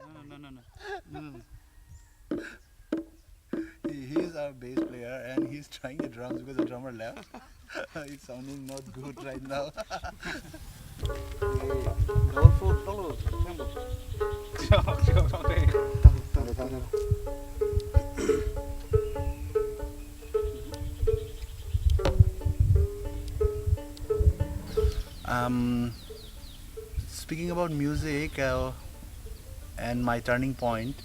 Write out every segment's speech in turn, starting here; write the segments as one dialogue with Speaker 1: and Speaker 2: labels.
Speaker 1: No, no, no, no, no, no.
Speaker 2: He's our bass player and he's trying the drums because the drummer left. It's sounding not good right now.
Speaker 1: Dolfo, tolo, tempo.
Speaker 2: um, Speaking about music, and my turning point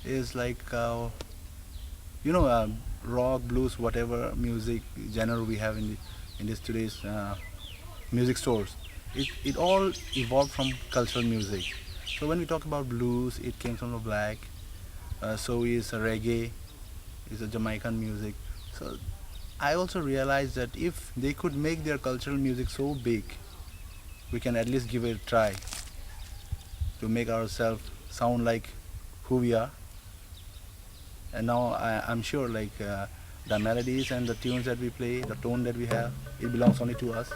Speaker 2: is like you know rock, blues, whatever music genre we have in this today's music stores. It all evolved from cultural music. So when we talk about blues, it came from the black. So is reggae, is a Jamaican music. So I also realized that if they could make their cultural music so big, we can at least give it a try to make ourselves sound like who we are. And now I'm sure like the melodies and the tunes that we play, the tone that we have, it belongs only to us.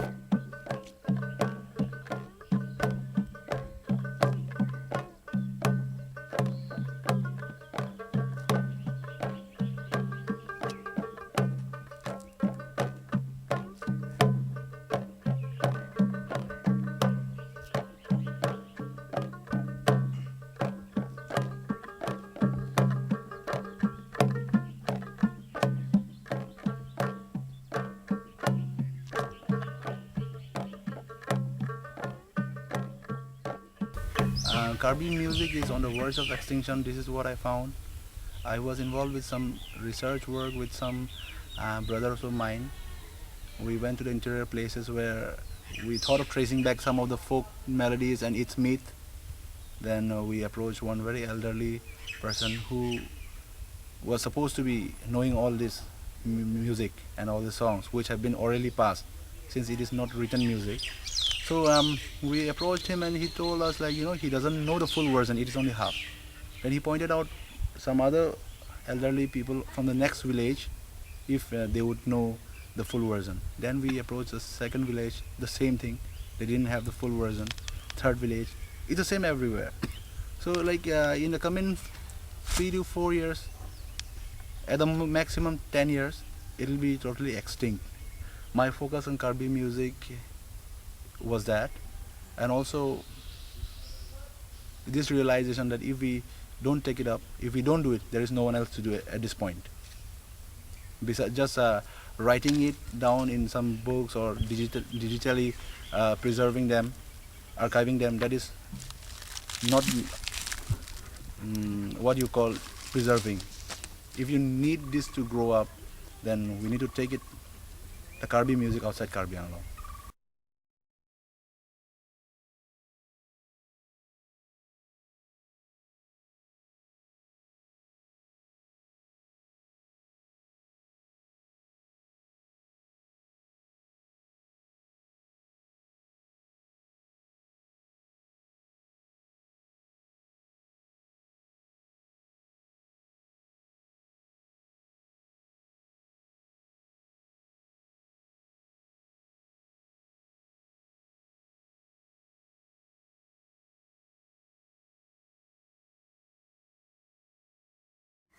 Speaker 2: Caribbean music is on the verge of extinction. This is what I found. I was involved with some research work with some brothers of mine. We went to the interior places where we thought of tracing back some of the folk melodies and its myth. Then we approached one very elderly person who was supposed to be knowing all this music and all the songs which have been orally passed since it is not written music. So we approached him and he told us like he doesn't know the full version, it is only half. Then he pointed out some other elderly people from the next village if they would know the full version. Then we approached the second village, the same thing, they didn't have the full version. Third village, it's the same everywhere. So like in the coming 3 to 4 years, at the maximum 10 years, it'll be totally extinct. My focus on Caribbean music was that, and also this realization that if we don't take it up, if we don't do it, there is no one else to do it at this point. Besides just writing it down in some books or digitally preserving them, archiving them, that is not what you call preserving. If you need this to grow up, then we need to take it, the Caribbean music outside Caribbean alone.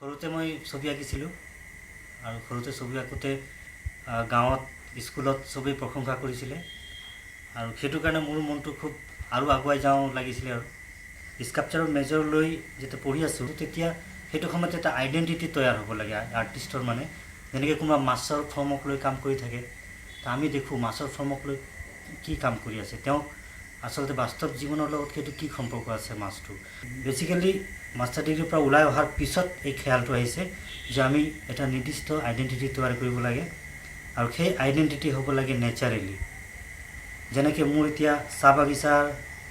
Speaker 3: সৰুতে মই ছবি আঁকিছিলোঁ আৰু সৰুতে ছবি আঁকোতে গাঁৱত স্কুলত ছবি প্ৰশংসা কৰিছিলে আৰু সেইটো কাৰণে মোৰ মনটো খুব আৰু আগুৱাই যাওঁ লাগিছিলে আৰু স্কাল্পচাৰৰ মেজৰ লৈ যেতিয়া পঢ়ি আছোঁ তেতিয়া সেইটো সময়ত এটা আইডেণ্টিটি তৈয়াৰ হ'ব লাগে আৰ্টিষ্টৰ মানে যেনেকৈ কোনোবা মাছৰ ফৰ্মক লৈ কাম কৰি থাকে তা আমি দেখোঁ মাছৰ ফৰ্মক লৈ কি কাম কৰি আছে তেওঁ আচলতে বাস্তৱ জীৱনৰ লগত সেইটো কি সম্পৰ্ক আছে মাছটো বেচিকেলি মাষ্টাৰ ডিগ্ৰীৰ পৰা ওলাই অহাৰ পিছত এই খেয়ালটো আহিছে যে আমি এটা নিৰ্দিষ্ট আইডেণ্টিটি তৈয়াৰ কৰিব লাগে আৰু সেই আইডেণ্টিটি হ'ব লাগে নেচাৰেলি যেনেকৈ মোৰ এতিয়া চাহ বাগিচাৰ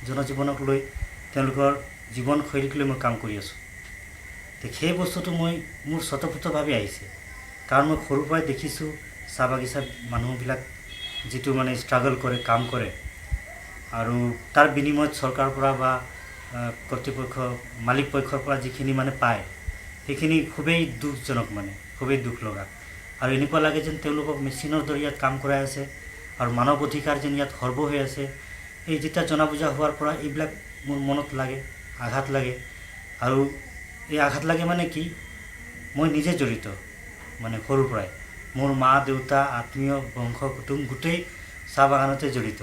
Speaker 3: জনজীৱনক লৈ তেওঁলোকৰ জীৱনশৈলীক লৈ মই কাম কৰি আছোঁ তো সেই বস্তুটো মই মোৰ স্বতঃস্ফূৰ্তভাৱে আহিছে কাৰণ মই সৰুৰ পৰাই দেখিছোঁ চাহ বাগিচাৰ মানুহবিলাক যিটো মানে ষ্ট্ৰাগল কৰে কাম কৰে আৰু তাৰ বিনিময়ত চৰকাৰৰ পৰা বা কৰ্তৃপক্ষ মালিক পক্ষৰ পৰা যিখিনি মানে পায় সেইখিনি খুবেই দুখজনক মানে খুবেই দুখ লগা আৰু এনেকুৱা লাগে যেন তেওঁলোকক মেচিনৰ দৰে ইয়াত কাম কৰাই আছে আৰু মানৱ অধিকাৰ যেন ইয়াত সৰ্ব হৈ আছে এই যেতিয়া জনা বুজা হোৱাৰ পৰা এইবিলাক মোৰ মনত লাগে আঘাত লাগে আৰু এই আঘাত লাগে মানে কি মই নিজে জড়িত মানে সৰুৰ পৰাই মোৰ মা দেউতা আত্মীয় বংশ কুটুম গোটেই চাহ বাগানতে জড়িত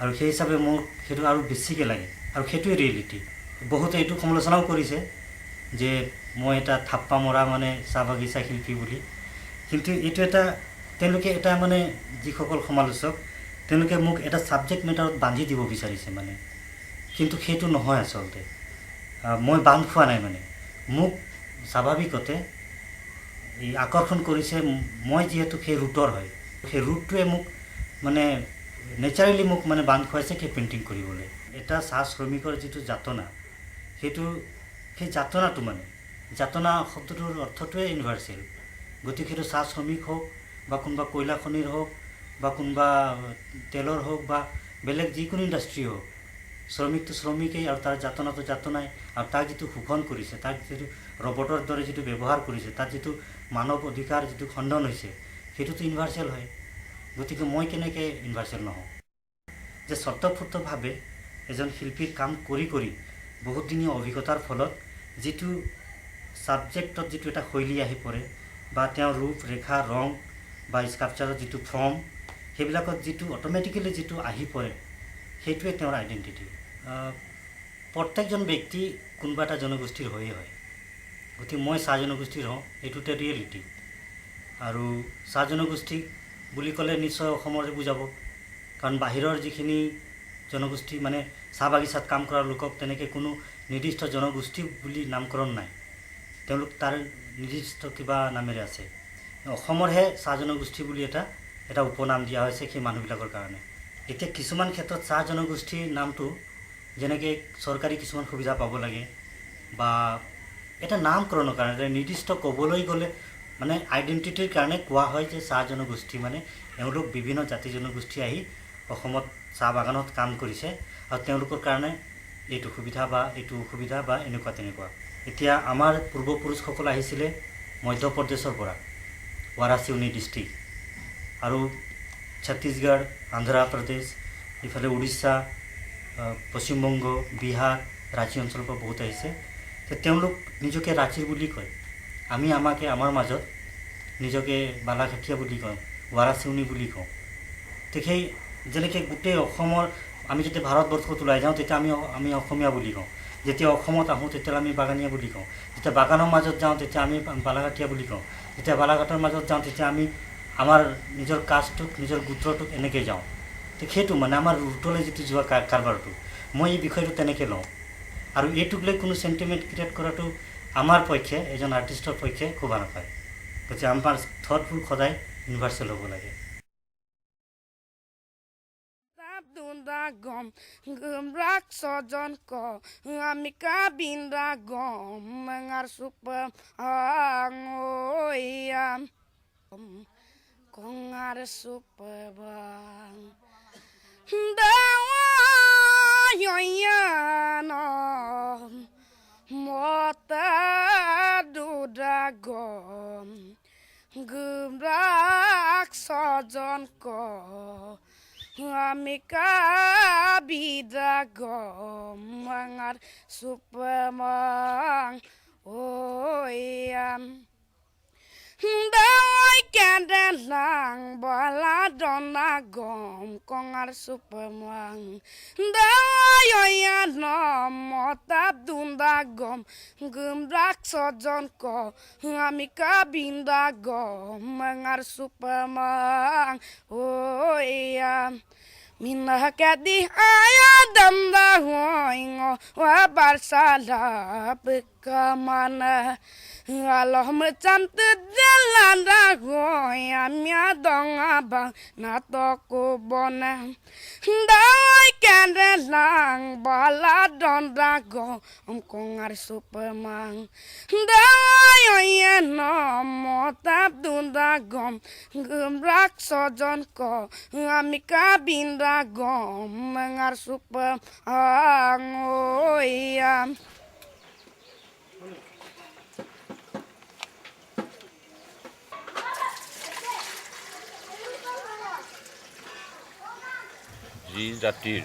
Speaker 3: আৰু সেই হিচাপে মোক সেইটো আৰু বেছিকৈ লাগে আৰু সেইটোৱে ৰিয়েলিটি বহুতে এইটো সমালোচনাও কৰিছে যে মই এটা থাপ্পা মৰা মানে চাহ বাগিচা শিল্পী বুলি কিন্তু এইটো এটা তেওঁলোকে এটা মানে যিসকল সমালোচক তেওঁলোকে মোক এটা ছাবজেক্ট মেটাৰত বান্ধি দিব বিচাৰিছে মানে কিন্তু সেইটো নহয় আচলতে মই বান্ধ খোৱা নাই মানে মোক স্বাভাৱিকতে এই আকৰ্ষণ কৰিছে মই যিহেতু সেই ৰুটৰ হয় সেই ৰুটটোৱে মোক মানে নেচাৰেলি মোক মানে বান্ধ খুৱাইছে সেই পেইণ্টিং কৰিবলৈ এটা চাহ শ্ৰমিকৰ যিটো যাতনা সেইটো সেই যাতনাটো মানে যাতনা শব্দটোৰ অৰ্থটোৱে ইউনিভাৰ্চেল গতিকে সেইটো চাহ শ্ৰমিক হওক বা কোনোবা কয়লা খনিৰ হওক বা কোনোবা তেলৰ হওক বা বেলেগ যিকোনো ইণ্ডাষ্ট্ৰি হওক শ্ৰমিকটো শ্ৰমিকেই আৰু তাৰ যাতনাটো যাতনাই আৰু তাক যিটো শোষণ কৰিছে তাক যিটো ৰবটৰ দৰে যিটো ব্যৱহাৰ কৰিছে তাত যিটো মানৱ অধিকাৰ যিটো খণ্ডন হৈছে সেইটোতো ইউনিভাৰ্চেল হয় গতিকে মই কেনেকৈ ইউনিভাৰ্চেল নহওঁ যে স্বতঃস্ফূৰ্তভাৱে এজন শিল্পীৰ কাম কৰি কৰি বহুতদিনীয়া অভিজ্ঞতাৰ ফলত যিটো ছাবজেক্টত যিটো এটা শৈলী আহি পৰে বা তেওঁৰ ৰূপ ৰেখা ৰং বা স্কাল্পচাৰৰ যিটো ফৰ্ম সেইবিলাকত যিটো অট'মেটিকেলি যিটো আহি পৰে সেইটোৱে তেওঁৰ আইডেণ্টিটি প্ৰত্যেকজন ব্যক্তি কোনোবা এটা জনগোষ্ঠীৰ হৈয়ে হয় গতিকে মই চাহ জনগোষ্ঠীৰ হওঁ এইটোতে ৰিয়েলিটি আৰু চাহ জনগোষ্ঠী বুলি ক'লে নিশ্চয় অসমৰে বুজাব কাৰণ বাহিৰৰ যিখিনি জনগোষ্ঠী মানে চাহ বাগিচাত কাম কৰা লোকক তেনেকৈ কোনো নিৰ্দিষ্ট জনগোষ্ঠী বুলি নামকৰণ নাই তেওঁলোক তাৰ নিৰ্দিষ্ট কিবা নামেৰে আছে অসমৰহে চাহ জনগোষ্ঠী বুলি এটা উপনাম দিয়া হৈছে সেই মানুহবিলাকৰ কাৰণে এতিয়া কিছুমান ক্ষেত্ৰত চাহ জনগোষ্ঠীৰ নামটো যেনেকৈ চৰকাৰী কিছুমান সুবিধা পাব লাগে বা এটা নামকৰণৰ কাৰণে এটা নিৰ্দিষ্ট ক'বলৈ গ'লে মানে আইডেণ্টিটিৰ কাৰণে কোৱা হয় যে চাহ জনগোষ্ঠী মানে এওঁলোক বিভিন্ন জাতি জনগোষ্ঠী আহি অসমত চাহ বাগানত কাম কৰিছে আৰু তেওঁলোকৰ কাৰণে এইটো সুবিধা বা এইটো অসুবিধা বা এনেকুৱা তেনেকুৱা এতিয়া আমাৰ পূৰ্বপুৰুষসকল আহিছিলে মধ্যপ্ৰদেশৰ পৰা ৱাৰাচিউনি ডিষ্ট্ৰিক্ট আৰু ছত্তীশগড় অন্ধ্ৰপ্ৰদেশ ইফালে উৰিষ্যা পশ্চিমবংগ বিহাৰ ৰাঁচী অঞ্চলৰ পৰা বহুত আহিছে তেওঁলোক নিজকে ৰাঁচীৰ বুলি কয় আমি আমাকে আমাৰ মাজত নিজকে বালাঘাটীয়া বুলি কওঁ ৱাৰাচিউনি বুলি কওঁ তো সেই যেনেকৈ গোটেই অসমৰ আমি যেতিয়া ভাৰতবৰ্ষত ওলাই যাওঁ তেতিয়া আমি অসমীয়া বুলি কওঁ যেতিয়া অসমত আহোঁ তেতিয়াহ'লে আমি বাগানীয়া বুলি কওঁ যেতিয়া বাগানৰ মাজত যাওঁ তেতিয়া আমি বালাঘাটীয়া বুলি কওঁ যেতিয়া বালাঘাটৰ মাজত যাওঁ তেতিয়া আমি আমাৰ নিজৰ কাষ্টটোক নিজৰ গোত্ৰটোক এনেকৈ যাওঁ তো সেইটো মানে আমাৰ ৰুটলৈ যিটো যোৱা কাৰবাৰটো মই এই বিষয়টো তেনেকৈ লওঁ আৰু এইটোক লৈ কোনো চেণ্টিমেণ্ট ক্ৰিয়েট কৰাটো আমাৰ পক্ষে এজন আৰ্টিষ্টৰ পক্ষে শোভা নাপায় গতিকে আমাৰ থটবোৰ সদায় ইউনিভাৰ্চেল হ'ব লাগে
Speaker 4: Gom gumrak sojon ko amika binda gom mengar super angoyam kongar super bang dawa yoyano mota duda gom gumrak sojon ko amika bida gom mangar supamang oyam dai kandalang bala donna gom kongar supamang dai oyano motab dunda gom gumrak sojon ko amika binda gom mangar supamang oyam minah kadi ayadam da hoingo wa barsala bekamana Allah macam jalan da hoyam ya dong abang na toko bona dai kandalang bala don da go kongar supamang dai oyeno motab dunda gom gumrak sojon ko amika binda gom mengar supamang oyam
Speaker 5: যি জাতিৰ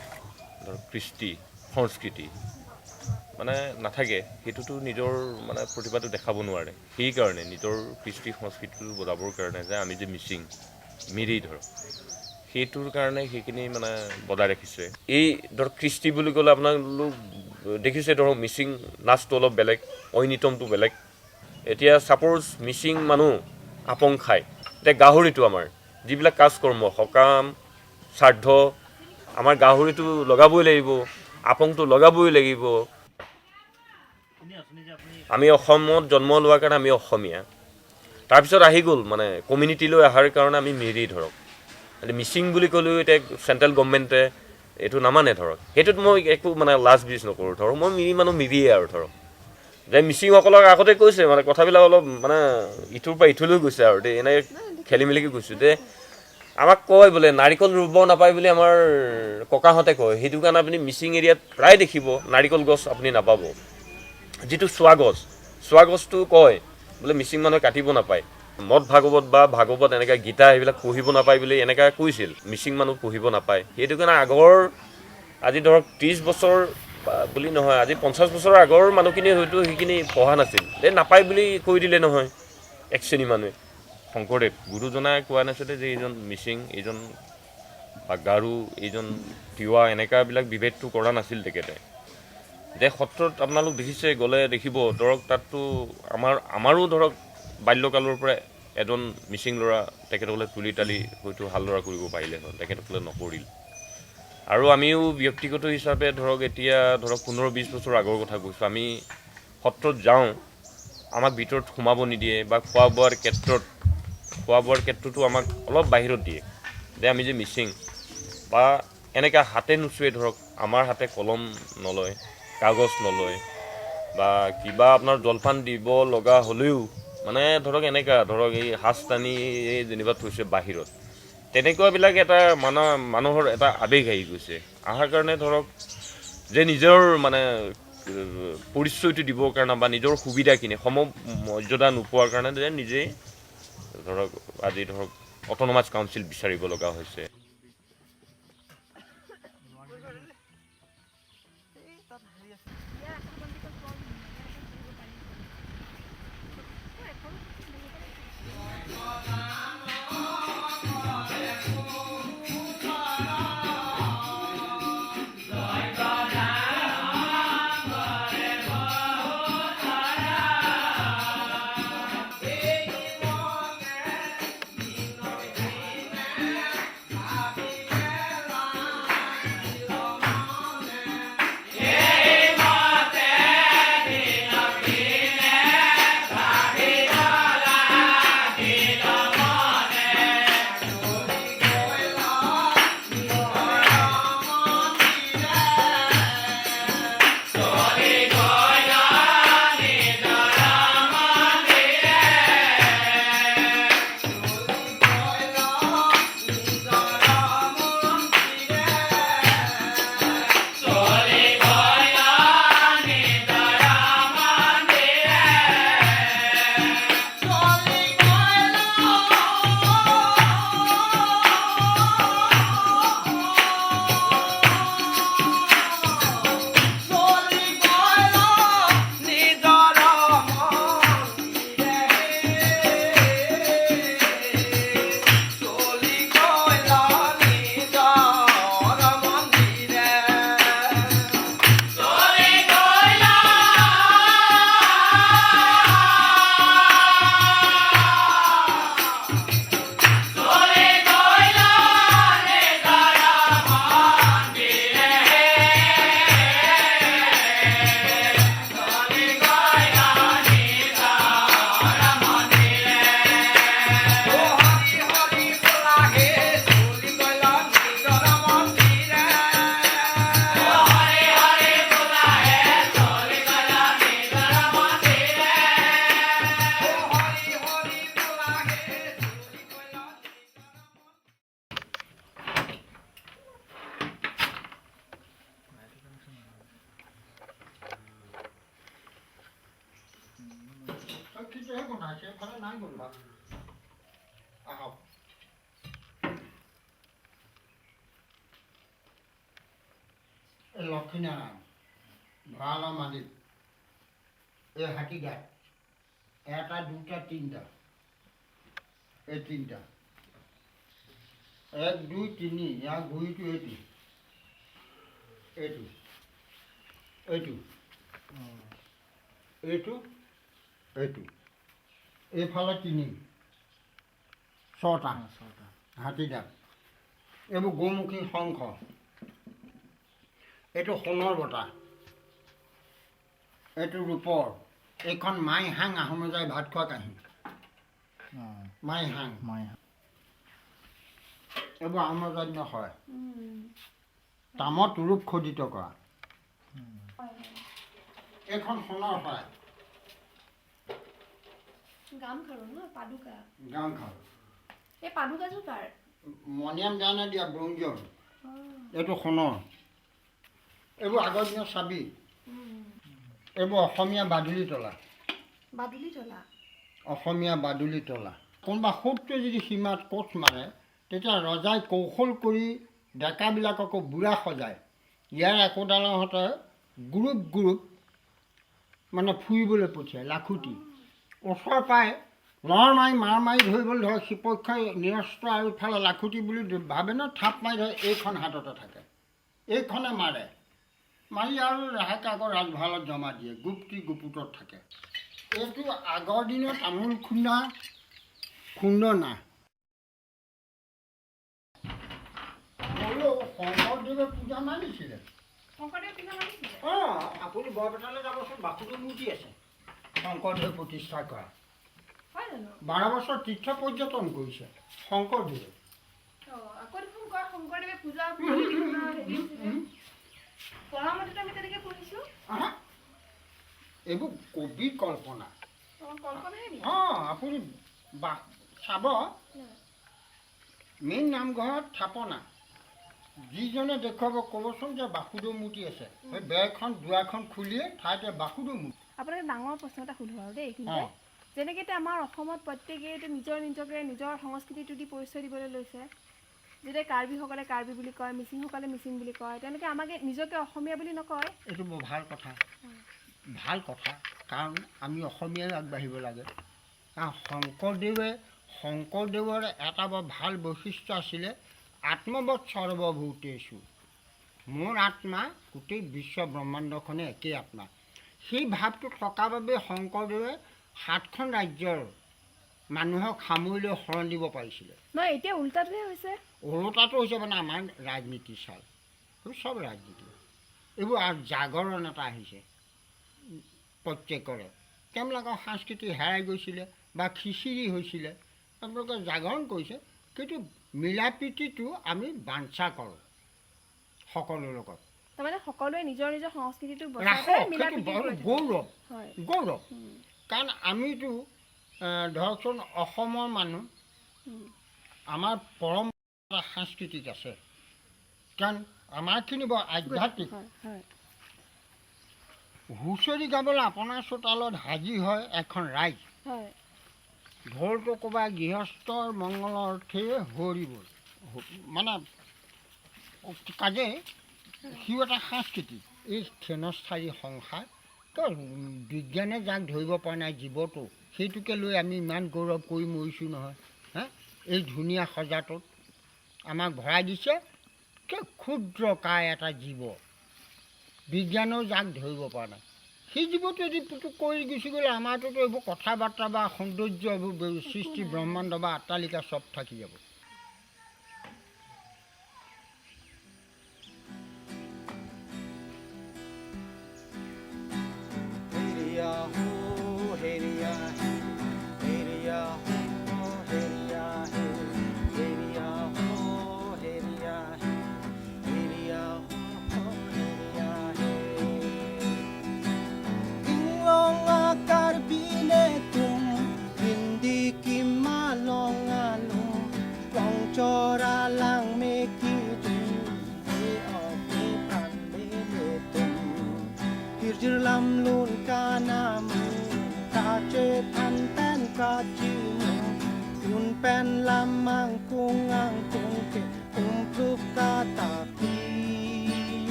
Speaker 5: কৃষ্টি সংস্কৃতি মানে নাথাকে সেইটোতো নিজৰ মানে প্ৰতিভাটো দেখাব নোৱাৰে সেইকাৰণে নিজৰ কৃষ্টি সংস্কৃতিটো বজাবৰ কাৰণে যে আমি যে মিচিং মিৰি ধৰক সেইটোৰ কাৰণে সেইখিনি মানে বজাই ৰাখিছে এই ধৰক কৃষ্টি বুলি ক'লে আপোনালোক দেখিছে ধৰক মিচিং নাচটো অলপ বেলেগ ঐনিতমটো বেলেগ এতিয়া ছাপ'জ মিচিং মানুহ আপং খায় এতিয়া গাহৰিটো আমাৰ যিবিলাক কাজ কৰ্ম সকাম শ্ৰাদ্ধ আমাৰ গাহৰিটো লগাবই লাগিব আপংটো লগাবই লাগিব আমি অসমত জন্ম লোৱাৰ কাৰণে আমি অসমীয়া তাৰপিছত আহি গ'ল মানে কমিউনিটিলৈ অহাৰ কাৰণে আমি মিৰি ধৰক মিচিং বুলি ক'লেও এতিয়া চেণ্ট্ৰেল গভৰ্ণমেণ্টে এইটো নামানে ধৰক সেইটোত মই একো মানে লাজ বিজ নকৰোঁ ধৰক মই মিৰি মানুহ মিৰিয়ে আৰু ধৰক যে মিচিংসকলক আগতে কৈছে মানে কথাবিলাক অলপ মানে ইটোৰ পৰা ইটোলৈ গৈছে আৰু দেই এনেকৈ খেলি মেলিকৈ কৈছোঁ যে আমাক কয় বোলে নাৰিকল ৰুব নাপায় বুলি আমাৰ ককাহঁতে কয় সেইটো কাৰণে আপুনি মিচিং এৰিয়াত প্ৰায় দেখিব নাৰিকল গছ আপুনি নাপাব যিটো চোৱা গছটো কয় বোলে মিচিং মানুহে কাটিব নাপায় মদ ভাগৱত বা ভাগৱত এনেকৈ গীতা এইবিলাক পঢ়িব নাপায় বুলি এনেকৈ কৈছিল মিচিং মানুহ পঢ়িব নাপায় সেইটো কাৰণে আগৰ আজি ধৰক 30 বছৰ বুলি নহয় আজি 50 বছৰৰ আগৰ মানুহখিনি হয়তো সেইখিনি পঢ়া নাছিল এই নাপায় বুলি কৈ দিলে নহয় এক শ্ৰেণী মানুহে শংকৰদেৱ গুৰুজনাই কোৱা নাছিলে যে এইজন মিচিং এইজন বা গাৰো এইজন তিৱা এনেকুৱাবিলাক বিভেদটো কৰা নাছিল তেখেতে যে সত্ৰত আপোনালোক দেখিছে গ'লে দেখিব ধৰক তাততো আমাৰো ধৰক বাল্যকালৰ পৰা এজন মিচিং ল'ৰা তেখেতসকলে তুলি তালি হয়তো হালধৰা কৰিব পাৰিলে হয় তেখেতসকলে নকৰিল আৰু আমিও ব্যক্তিগত হিচাপে ধৰক এতিয়া ধৰক 15-20 বছৰ আগৰ কথা কৈছোঁ আমি সত্ৰত যাওঁ আমাক ভিতৰত সোমাব নিদিয়ে বা খোৱা বোৱাৰ ক্ষেত্ৰতো আমাক অলপ বাহিৰত দিয়ে যে আমি যে মিচিং বা এনেকৈ হাতে নুচুৱে ধৰক আমাৰ হাতে কলম নলয় কাগজ নলয় বা কিবা আপোনাৰ জলপান দিব লগা হ'লেও মানে ধৰক এনেকুৱা ধৰক এই সাজ টানি যেনিবা থৈছে বাহিৰত তেনেকুৱাবিলাক এটা মানুহৰ এটা আৱেগ আহি গৈছে অহাৰ কাৰণে ধৰক যে নিজৰ মানে পৰিচয়টো দিবৰ কাৰণে বা নিজৰ সুবিধাখিনি সমমৰ্যাদা নোপোৱাৰ কাৰণে যে নিজেই ধৰক আজি ধৰক অট'নমাছ কাউন্সিল বিচাৰিব লগা হৈছে
Speaker 6: লক্ষ্মীনাৰায়ণ ভঁৰালৰ মালিক এই হাতীগাত এটা দুটা তিনিটা এই তিনিটা 1 2 3 ইয়াৰ গুৰিটো এইটো এইফালে 3 6টা হাতীদাঁত এইবোৰ গৌমুখী শংখ এইটো সোণৰ বটা এইটো ৰূপৰ এইখন মাইহাং আহোম ৰজাই ভাত খোৱা কাঁহী মাইহাং এইবোৰ আহোম ৰজাৰ দিনৰ হয় তামত ৰূপ খোদিত কৰা এইখন সোণৰ হয়
Speaker 7: গামখাৰু ন পাদুকা
Speaker 6: গামখাৰু
Speaker 7: এই পাদুকাযোৰ কাৰ
Speaker 6: মনিয়াম জানে দিয়া ব্ৰঞ্জৰ এইটো সোণৰ এইবোৰ আগৰ দিনৰ চাবি এইবোৰ অসমীয়া বাদুলি তলা অসমীয়া বাদুলি তলা কোনোবা সোঁতটো যদি সীমাত কোচ মাৰে তেতিয়া ৰজাই কৌশল কৰি ডেকাবিলাককো বুঢ়া সজায় ইয়াৰ একোডালহঁতে গ্ৰুপ মানে ফুৰিবলৈ পঠিয়ায় লাখুটি ওচৰ পাই লৰ মাৰি মাৰ মাৰি ধৰিবলৈ ধৰে সিপক্ষই নিৰস্ত্ৰ আৰু ইফালে লাখুটি বুলি ভাবে ন থাপ মাৰি ধৰে এইখন হাততে থাকে এইখনে মাৰে মাৰি আৰু ৰেহাইকে আকৌ ৰাজভঁৰালত জমা দিয়ে গুপুতত থাকে এইটো আগৰ দিনৰ তামোল খুন্দনা শংকৰদেৱে পূজা মানিছিলে অঁ আপুনি বৰপেটালৈ যাবচোন বাসুদেৱ মূৰ্তি আছে শংকৰদেৱে প্ৰতিষ্ঠা কৰা 12 বছৰ তীৰ্থ পৰ্যটন কৰিছে শংকৰদেৱে এইবোৰ কবি কল্পনা অঁ আপুনি চাব মেইন নামঘৰত থাপনা যিজনে দেখুৱাব ক'বচোন যে বাসুদেৱ মূৰ্তি আছে সেই বেৰখন দুৱাৰখন খুলিয়ে ঠাইতে বাসুদেৱ মূৰ্তি
Speaker 7: আপোনাক ডাঙৰ প্ৰশ্ন এটা সুধো আৰু দেই যেনেকৈ এতিয়া আমাৰ অসমত প্ৰত্যেকেই নিজকে নিজৰ সংস্কৃতিটো দি পৰিচয় দিবলৈ লৈছে যেতিয়া কাৰ্বিসকলে কাৰ্বি বুলি কয় মিচিংসকলে মিচিং বুলি কয় তেওঁলোকে আমাকে নিজকে অসমীয়া বুলি নকয়
Speaker 6: এইটো বৰ ভাল কথা কাৰণ আমি অসমীয়াই আগবাঢ়িব লাগে শংকৰদেৱৰ এটা বৰ ভাল বৈশিষ্ট্য আছিলে আত্মবৎ সৰ্বভূতেষু মোৰ আত্মা গোটেই বিশ্ব ব্ৰহ্মাণ্ডখনে একেই আত্মা সেই ভাৱটো থকাৰ বাবে শংকৰদেৱে 7খন ৰাজ্যৰ মানুহক সামৰি লৈ শৰণ দিব পাৰিছিলে
Speaker 7: নহয় এতিয়া উল্টাটোহে হৈছে
Speaker 6: মানে আমাৰ ৰাজনীতি চাল চব ৰাজনীতি এইবোৰ জাগৰণ এটা আহিছে প্ৰত্যেকৰে তেওঁলোকৰ সংস্কৃতি হেৰাই গৈছিলে বা খিচিৰি হৈছিলে তেওঁলোকে জাগৰণ কৰিছে কিন্তু মিলা প্ৰীতিটো আমি বাঞ্ছা কৰোঁ সকলোৰ লগত
Speaker 7: তাৰমানে সকলোৱে নিজৰ সংস্কৃতিটো
Speaker 6: গৌৰৱ কাৰণ আমিতো ধৰকচোন অসমৰ মানুহ আমাৰ পৰম্পৰা সাংস্কৃতিক আছে কাৰণ আমাৰখিনি বৰ আধ্যাত্মিক হুঁচৰি গাবলৈ আপোনাৰ চোতালত হাজিৰ হয় এখন ৰাইজ ঢোলটো ক'ৰবাত গৃহস্থৰ মংগলৰ অৰ্থে হৰিব মানে কাজে সিও এটা সাংস্কৃতিক এই ক্ষণস্থায়ী সংসাৰ বিজ্ঞানে যাক ধৰিব পৰা নাই জীৱটো সেইটোকে লৈ আমি ইমান গৌৰৱ কৰি মৰিছোঁ নহয় হা এই ধুনীয়া সজাটোত আমাক ভৰাই দিছে ক্ষুদ্ৰকায় এটা জীৱ বিজ্ঞানেও যাক ধৰিব পৰা নাই সেই জীৱটো যদি পুতুক কৰি গুচি গ'লে আমাৰটোতো এইবোৰ কথা বাৰ্তা বা সৌন্দৰ্য এইবোৰ সৃষ্টি ব্ৰহ্মাণ্ড বা অট্টালিকা চব থাকি যাব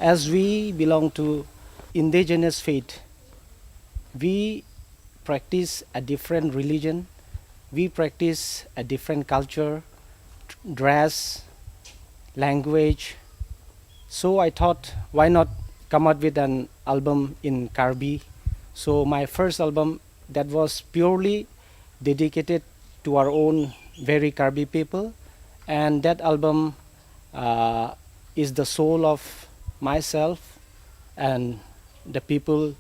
Speaker 8: As we belong to indigenous faith, we practice a different religion, we practice a different culture, dress, language. So I thought, why not come out with an album in Karbi? So my first album that was purely dedicated to our own very Karbi people, and that album is the soul of myself, and the people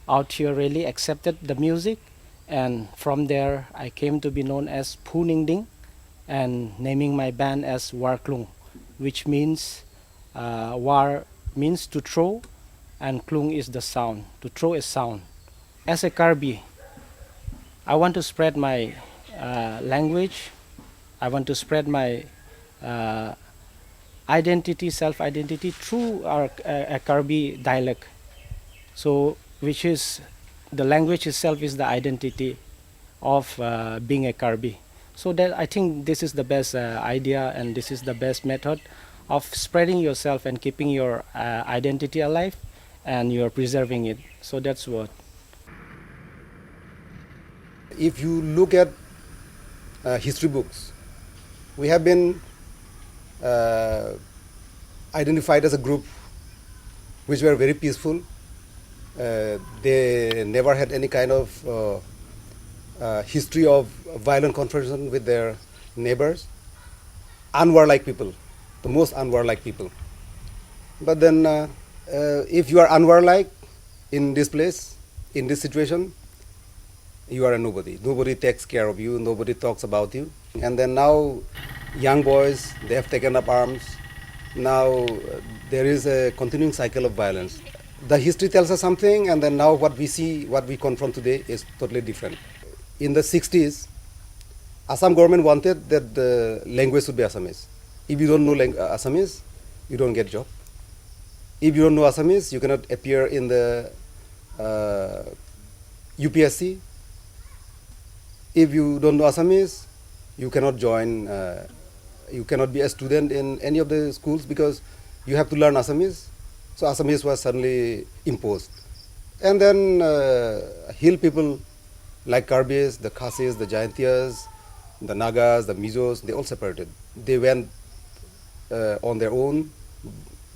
Speaker 8: out here really accepted the music, and from there I came to be known as Phu Ning Ding, and naming my band as War Klung, which means war means to throw, and klung is the sound, to throw is sound. As a Karbi, I want to spread my language, I want to spread my identity, self-identity through our Karbi dialect. So, which is, the language itself is the identity of being a Karbi. So that I think this is the best idea, and this is the best method of spreading yourself and keeping your identity alive, and you're preserving it. So that's what.
Speaker 9: If you look at history books, we have been identified as a group which were very peaceful. They never had any kind of history of violent confrontation with their neighbors. Unwarlike people, the most unwarlike people. But then if you are unwarlike in this place, in this situation, you are a nobody. Nobody takes care of you, nobody talks about you. And then now young boys, they have taken up arms. Now there is a continuing cycle of violence. The history tells us something, and then now what we see, what we confront today is totally different. In the 60s, Assam government wanted that the language should be Assamese. If you don't know Assamese, you don't get job. If you don't know Assamese, you cannot appear in the UPSC. If you don't know Assamese, you cannot join, you cannot be a student in any of the schools because you have to learn Assamese. So Assamese was suddenly imposed. And then hill people like Karbis, the Khasis, the Jaintias, the Nagas, the Mizos, they all separated. They went on their own.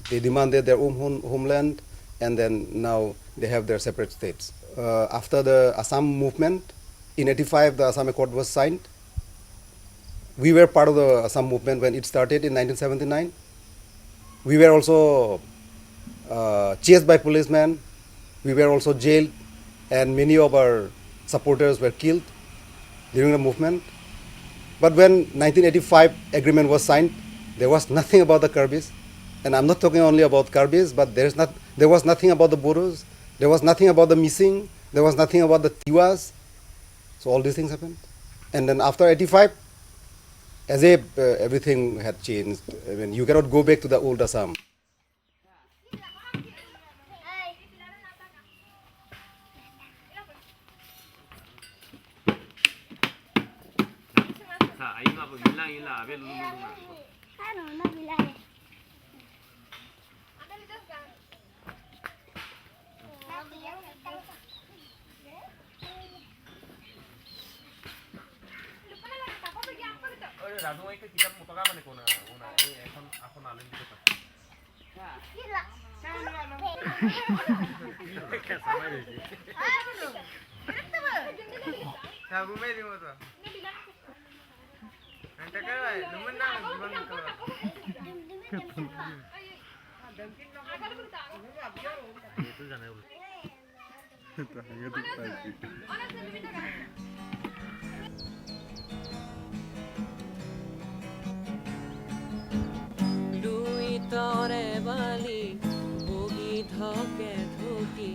Speaker 9: They demanded their own homeland, and then now they have their separate states. After the Assam movement, in 85, the Assam Accord was signed. We were part of the Assam movement when it started in 1979. We were also chased by policemen. We were also jailed, and many of our supporters were killed during the movement. But when 1985 agreement was signed, there was nothing about the Karbis. And I'm not talking only about Karbis, but there was nothing about the Boros. There was nothing about the Missing. There was nothing about the Tiwas. So all these things happened. And then after 85, as if everything had changed. I mean, you cannot go back to the old Assam.
Speaker 10: তৰে বালি বগী ধকে ধুকি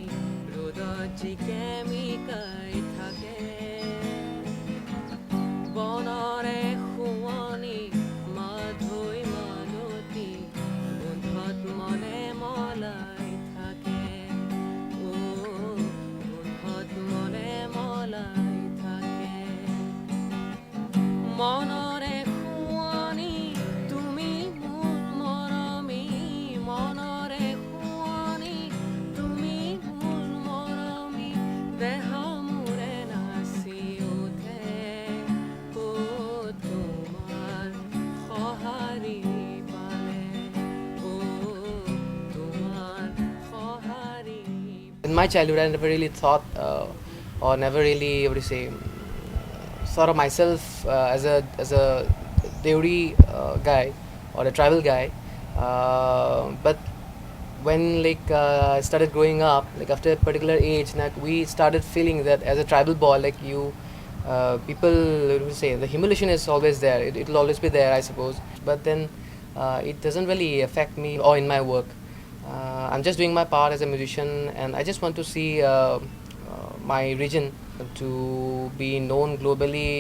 Speaker 10: ৰ'দত জিকেমিকাই থাকে বনৰে শুৱনি মাধৈ মালতী গোন্ধত মনে মলাই থাকে গোন্ধত মনে মলাই থাকে মনৰে শুৱনি তুমি মোৰ মৰমী মনৰে
Speaker 11: in my childhood, I never really thought or never really, what do you say, thought of myself as a Deuri guy or a tribal guy. But when I started growing up, like after a particular age, like we started feeling that as a tribal boy, like you, people will say the humiliation is always there. It will always be there, I suppose. But then it doesn't really affect me or in my work. I'm just doing my part as a musician, and I just want to see my region to be known globally,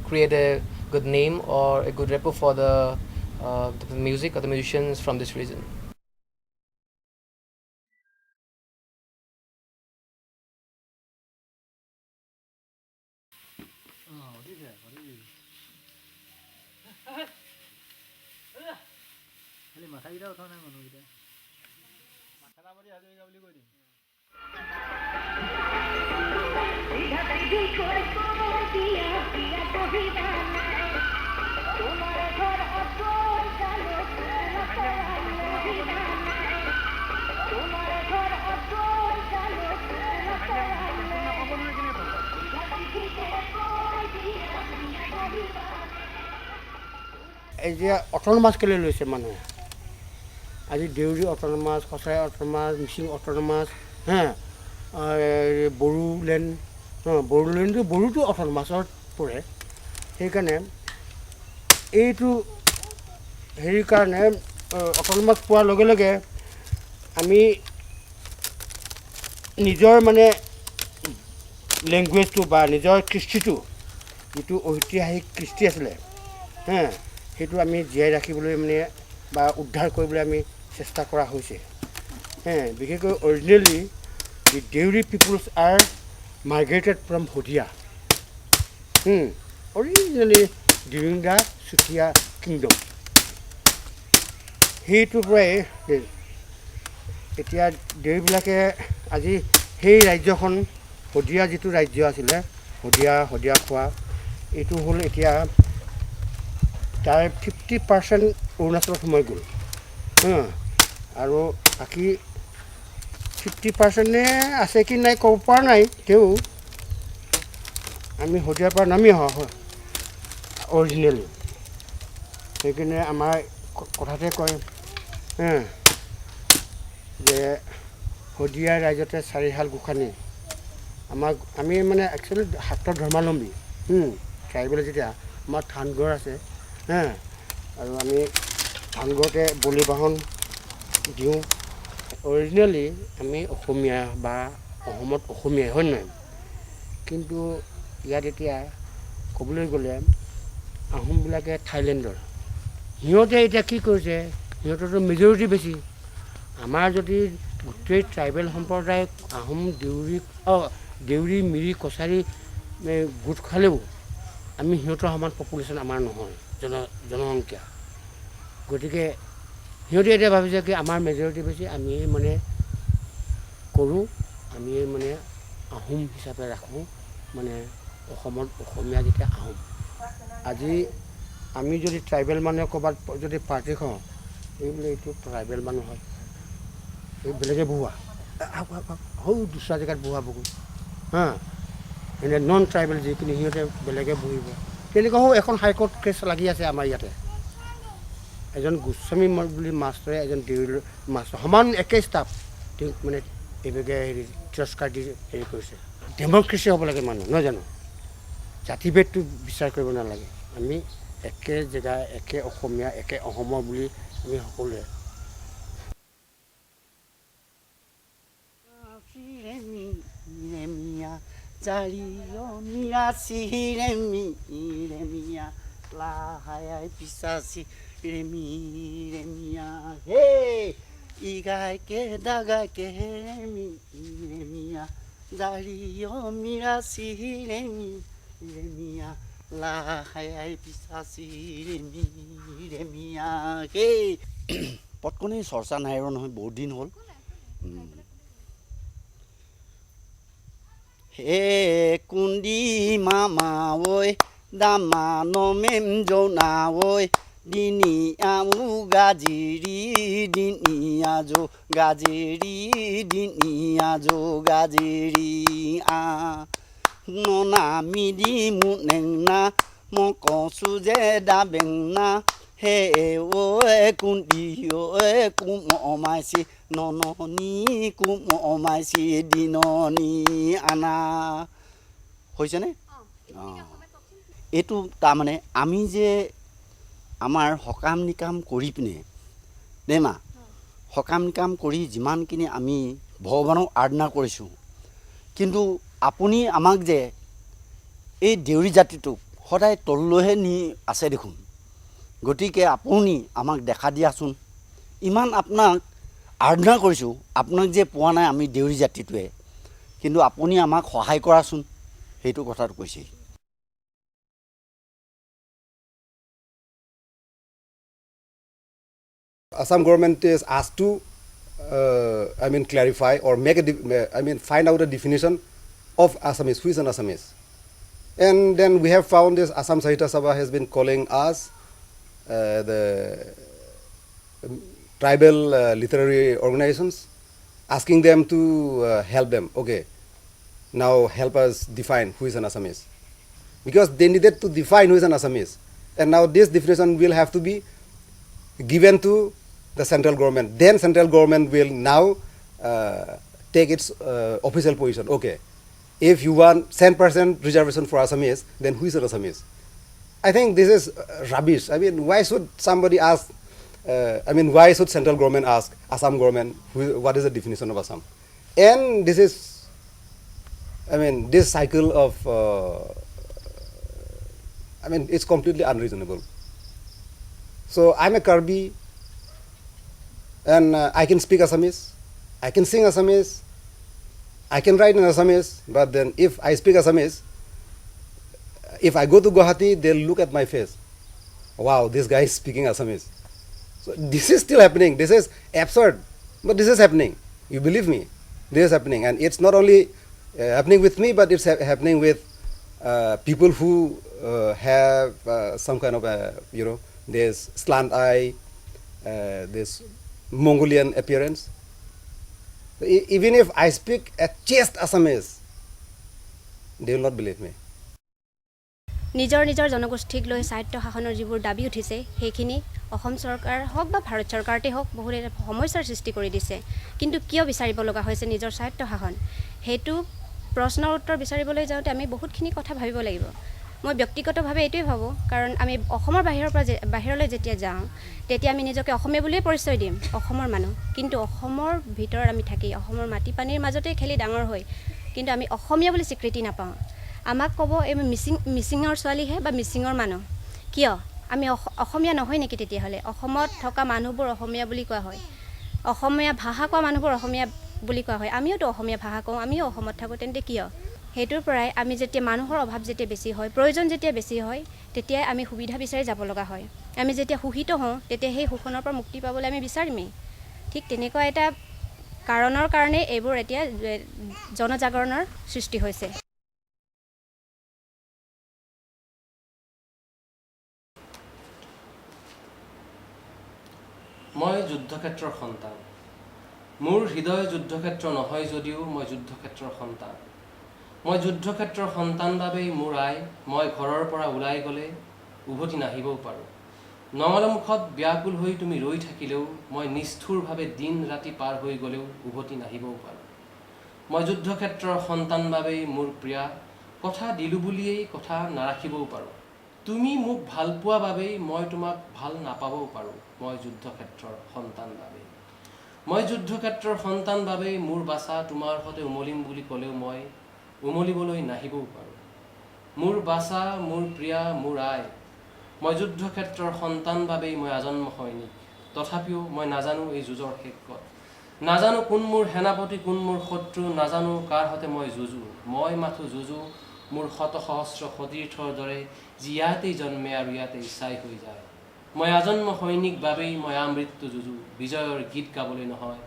Speaker 11: create a good name or a good rapport for the music or the musicians from this region.
Speaker 6: এই যে autonomous কেলৈ লৈছে মানুহে আজি Deori autonomous Kachari autonomous Mising autonomous Bodoland বড়োলেণ্ডটো বড়োটো অট'নমাছত পৰে সেইকাৰণে এইটো হেৰিৰ কাৰণে অট'নমাছ পোৱাৰ লগে লগে আমি নিজৰ মানে লেংগুৱেজটো বা নিজৰ কৃষ্টিটো যিটো ঐতিহাসিক কৃষ্টি আছিলে সেইটো আমি জীয়াই ৰাখিবলৈ মানে বা উদ্ধাৰ কৰিবলৈ আমি চেষ্টা কৰা হৈছে বিশেষকৈ originally the Deori peoples are migrated from Sadiya originally during the Chutia kingdom সেইটোৰ পৰাই এতিয়া দেউৰীবিলাকে আজি সেই ৰাজ্যখন হদিয়া যিটো ৰাজ্য আছিলে হদিয়া খোৱা এইটো হ'ল এতিয়া তাৰ 50% অৰুণাচলত সোমাই গ'ল আৰু বাকী 50% আছে কি নাই ক'ব পৰা নাই তেও আমি হদিয়াৰ পৰা নামি অহা হয় অৰিজিনেলি সেইকাৰণে আমাৰ কথাতে কয় যে হদিয়া ৰাজ্যতে চাৰিহাল গোসানী আমি মানে একচুৱেলি শাক্ত ধৰ্মাৱলম্বী ট্ৰাইবেল যেতিয়া আমাৰ থানগড় আছে আৰু আমি থানগড়তে বলি বাহন দিওঁ অৰিজিনেলি আমি অসমীয়া বা অসমত অসমীয়াই হয় নহয় কিন্তু ইয়াত এতিয়া ক'বলৈ গ'লে আহোমবিলাকে থাইলেণ্ডৰ সিহঁতে এতিয়া কি কৰিছে সিহঁতৰতো মেজৰিটি বেছি আমাৰ যদি গোটেই ট্ৰাইবেল সম্প্ৰদায় আহোম দেউৰী মিৰি কছাৰী গোট খালেও আমি সিহঁতৰ সমান পপুলেশ্যন আমাৰ নহয় জনসংখ্যা গতিকে সিহঁতে এতিয়া ভাবিছে কি আমাৰ মেজৰিটি বেছি আমি মানে কৰোঁ আমি মানে আহোম হিচাপে ৰাখোঁ মানে অসমত অসমীয়া যেতিয়া আহোম আজি আমি যদি ট্ৰাইবেল মানুহে ক'ৰবাত যদি পাৰ্টি খাওঁ এইবোলে এইটো ট্ৰাইবেল মানুহ হয় এই বেলেগে বহুৱা সৌ দুচৰা জেগাত বহুৱা বহুত এনে নন ট্ৰাইবেল যিখিনি সিহঁতে বেলেগে বহিব তেনেকুৱা সৌ এখন হাইকোৰ্ট কেছ লাগি আছে আমাৰ ইয়াতে এজন গোস্বামী বুলি মাষ্টৰে এজন দেউৰী মাষ্টৰ সমান একে ষ্টাফ তেওঁক মানে এইভাগে হেৰি তিৰস্কাৰ দি হেৰি কৰিছে ডেম'ক্ৰেচি হ'ব লাগে মানুহ নহয় জানো জাতিভেদটো বিচাৰ কৰিব নালাগে আমি একে জেগা একে অসমীয়া একে অসমৰ বুলি আমি সকলোৱে
Speaker 12: Igaike dagaike remia dario mirasi remia la hai pisasi remia hey পটকনি চৰ্চা নাই আৰু নহয় বহুত দিন হ'ল হে কুন্দি মামা ঐ দামা নমেম জনা ঐ দিনিয়া গাজিৰি দিনিয়া গাজিৰি দিনিয়া গাজিৰি ননা মিদি মুনেংনা মই কচু যে দাবেংনা হে ঐ কুন্দি ঐ কুমমাইছি নননি কুমমাইছি দিননি আনা হৈছেনে এইটো তাৰমানে আমি যে আমাৰ সকাম নিকাম কৰি পিনে দেমা সকাম নিকাম কৰি যিমানখিনি আমি ভগৱানক আৰাধনা কৰিছোঁ কিন্তু আপুনি আমাক যে এই দেউৰী জাতিটোক সদায় তললৈহে নি আছে দেখোন গতিকে আপুনি আমাক দেখা দিয়াচোন ইমান আপোনাক আৰাধনা কৰিছোঁ আপোনাক যে পোৱা নাই আমি দেউৰী জাতিটোৱে কিন্তু আপুনি আমাক সহায় কৰাচোন সেইটো কথাটো কৈছে
Speaker 9: Assam government is asked to clarify or make find out a definition of Assamese, who is an Assamese. And then we have found this Assam Sahitya Sabha has been calling us the tribal literary organizations, asking them to help them. Okay, now help us define who is an Assamese. Because they needed to define who is an Assamese. And now this definition will have to be given to the central government. Then central government will now take its official position. Okay, if you want 10% reservation for Assamese, then who is an Assamese? I think this is rubbish. I mean, why should somebody ask, why should central government ask Assam government, what is the definition of Assam? And this is, this cycle of, it's completely unreasonable. So I'm a Karbi, and I can speak Assamese, I can sing Assamese, I can write in Assamese, but then if I speak Assamese, if I go to Guwahati, they'll look at my face. Wow, this guy is speaking Assamese. So this is still happening. This is absurd, but this is happening. You believe me? This is happening, and it's not only happening with me, but it's happening with people who have some kind of this slant eye, this Mongolian appearance. Even if I speak a chaste Assamese, they will not believe me.
Speaker 13: নিজৰ নিজৰ জনগোষ্ঠীক লৈ সাহিত্য শাসনৰ যিবোৰ দাবী উঠিছে সেইখিনি অসম চৰকাৰ হওক বা ভাৰত চৰকাৰতে হওক বহুত সমস্যাৰ সৃষ্টি কৰি দিছে কিন্তু কিয় বিচাৰিব লগা হৈছে নিজৰ সাহিত্য শাসন সেইটো প্ৰশ্নৰ উত্তৰ বিচাৰিবলৈ যাওঁতে আমি বহুতখিনি কথা ভাবিব লাগিব মই ব্যক্তিগতভাৱে এইটোৱে ভাবো কাৰণ আমি অসমৰ বাহিৰলৈ যেতিয়া যাওঁ তেতিয়া আমি নিজকে অসমীয়া বুলিয়ে পৰিচয় দিম অসমৰ মানুহ কিন্তু অসমৰ ভিতৰত আমি থাকি অসমৰ মাটি পানীৰ মাজতে খেলি ডাঙৰ হৈ কিন্তু আমি অসমীয়া বুলি স্বীকৃতি নাপাওঁ আমাক ক'ব এই মিচিঙৰ ছোৱালীহে বা মিচিঙৰ মানুহ কিয় আমি অসমীয়া নহয় নেকি তেতিয়াহ'লে অসমত থকা মানুহবোৰ অসমীয়া বুলি কোৱা হয় অসমীয়া ভাষা কোৱা মানুহবোৰ অসমীয়া বুলি কোৱা হয় আমিওতো অসমীয়া ভাষা কওঁ আমিও অসমত থাকোঁ তেন্তে কিয় সেইটোৰ পৰাই আমি যেতিয়া মানুহৰ অভাৱ যেতিয়া বেছি হয় প্ৰয়োজন যেতিয়া বেছি হয় তেতিয়াই আমি সুবিধা বিচাৰি যাব লগা হয় আমি যেতিয়া সুহিত হওঁ তেতিয়া সেই শোষণৰ পৰা মুক্তি পাবলৈ আমি বিচাৰিমেই ঠিক তেনেকুৱা এটা কাৰণৰ কাৰণে এইবোৰ এতিয়া জনজাগৰণৰ সৃষ্টি হৈছে
Speaker 14: মই যুদ্ধক্ষেত্ৰৰ সন্তান মোৰ হৃদয় যুদ্ধক্ষেত্ৰ নহয় যদিও মই যুদ্ধক্ষেত্ৰৰ সন্তান মই যুদ্ধক্ষেত্ৰৰ সন্তান বাবেই মোৰ আই মই ঘৰৰ পৰা ওলাই গ'লে উভতি নাহিবও পাৰোঁ নঙলমুখত ব্যাকুল হৈ তুমি ৰৈ থাকিলেও মই নিষ্ঠুৰভাৱে দিন ৰাতি পাৰ হৈ গ'লেও উভতি নাহিবও পাৰোঁ মই যুদ্ধক্ষেত্ৰৰ সন্তান বাবেই মোৰ প্ৰিয়া কথা দিলোঁ বুলিয়েই কথা নাৰাখিবও পাৰোঁ তুমি মোক ভাল পোৱা বাবেই মই তোমাক ভাল নাপাবও পাৰোঁ মই যুদ্ধক্ষেত্ৰৰ সন্তান বাবেই মই যুদ্ধক্ষেত্ৰৰ সন্তান বাবেই মোৰ বাছা তোমাৰ সতে উমলিম বুলি ক'লেও মই উমলিবলৈ নাহিবও পাৰোঁ মোৰ বাছা মোৰ প্ৰিয়া মোৰ আই মই যুদ্ধক্ষেত্ৰৰ সন্তান বাবেই মই আজন্ম সৈনিক তথাপিও মই নাজানো এই যুঁজৰ শেষ ক'ত নাজানো কোন মোৰ সেনাপতি কোন মোৰ শত্ৰু নাজানো কাৰ সতে মই যুঁজো মই মাথো যুঁজো মোৰ শত সহস্ৰ সতীৰ্থৰ দৰে যি ইয়াতেই জন্মে আৰু ইয়াতেই ছাই হৈ যায় মই আজন্ম সৈনিক বাবেই মই আমৃত্যু যুঁজো বিজয়ৰ গীত গাবলৈ নহয়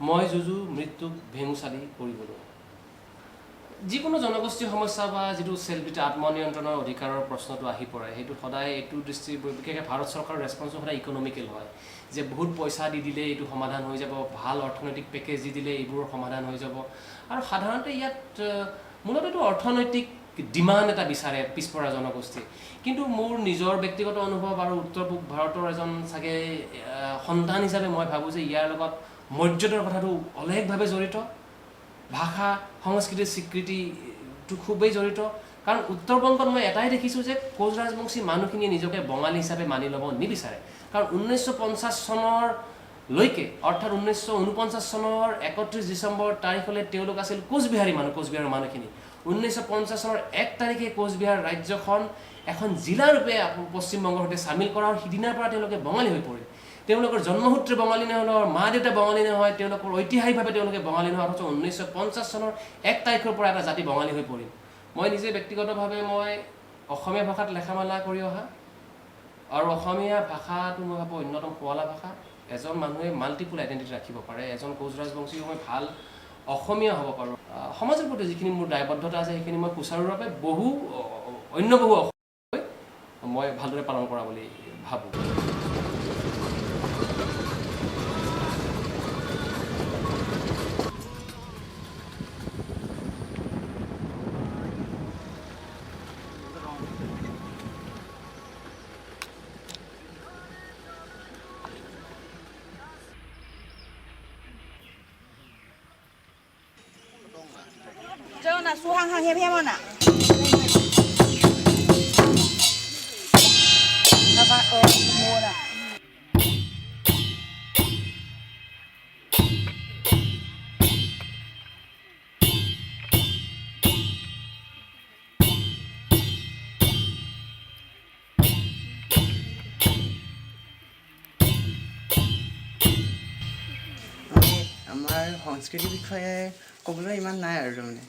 Speaker 14: মই যুঁজো মৃত্যুক ভেঙুচালি কৰিবলৈ যিকোনো জনগোষ্ঠীৰ সমস্যা বা যিটো চেল্ফ আত্মনিয়ন্ত্ৰণৰ অধিকাৰৰ প্ৰশ্নটো আহি পৰে সেইটো সদায় এইটো দৃষ্টি বিশেষকৈ ভাৰত চৰকাৰৰ ৰেছপন্সটো সদায় ইকনমিকেল হয় যে বহুত পইচা দি দিলে এইটো সমাধান হৈ যাব ভাল অৰ্থনৈতিক পেকেজ দি দিলে এইবোৰৰ সমাধান হৈ যাব আৰু সাধাৰণতে ইয়াত মূলত এইটো অৰ্থনৈতিক ডিমাণ্ড এটা বিচাৰে পিছপৰা জনগোষ্ঠী কিন্তু মোৰ নিজৰ ব্যক্তিগত অনুভৱ আৰু উত্তৰ পূব ভাৰতৰ এজন চাগে সন্তান হিচাপে মই ভাবোঁ যে ইয়াৰ লগত মৰ্যাদাৰ কথাটো অলেখভাৱে জড়িত ভাষা সংস্কৃতিৰ স্বীকৃতিটো খুবেই জড়িত কাৰণ উত্তৰবংগত মই এটাই দেখিছোঁ যে কোচ ৰাজবংশী মানুহখিনিয়ে নিজকে বঙালী হিচাপে মানি ল'ব নিবিচাৰে কাৰণ 1950 চনলৈকে অৰ্থাৎ 1949 চনৰ 31 ডিচেম্বৰ তাৰিখলৈ তেওঁলোক আছিল কোচবিহাৰী মানুহ কোচবিহাৰৰ মানুহখিনি 1950 চনৰ 1 তাৰিখে কোচবিহাৰ ৰাজ্যখন এখন জিলাৰূপে পশ্চিমবংগৰ সৈতে চামিল কৰাৰ সিদিনাৰ পৰা তেওঁলোকে বঙালী হৈ পৰিল তেওঁলোকৰ জন্মসূত্ৰে বঙালী নহয় মা দেউতা বঙালী নহয় তেওঁলোকৰ ঐতিহাসিকভাৱে তেওঁলোকে বঙালী নহয় অথচ 1950 চনৰ 1 তাৰিখৰ পৰা এটা জাতি বঙালী হৈ পৰিল মই নিজে ব্যক্তিগতভাৱে মই অসমীয়া ভাষাত লেখা মেলা কৰি অহা আৰু অসমীয়া ভাষাটো মই ভাবোঁ অন্যতম শুৱলা ভাষা এজন মানুহে মাল্টিপুল আইডেণ্টিটি ৰাখিব পাৰে এজন কোচ ৰাজবংশী মই ভাল অসমীয়া হ'ব পাৰোঁ সমাজৰ প্ৰতি যিখিনি মোৰ দায়বদ্ধতা আছে সেইখিনি মই সুচাৰুৰূপে অন্য বহু মই ভালদৰে পালন কৰা বুলি ভাবোঁ
Speaker 15: আমাৰ সংস্কৃতিৰ বিষয়ে ক'বলৈ ইমান নাই আৰু মানে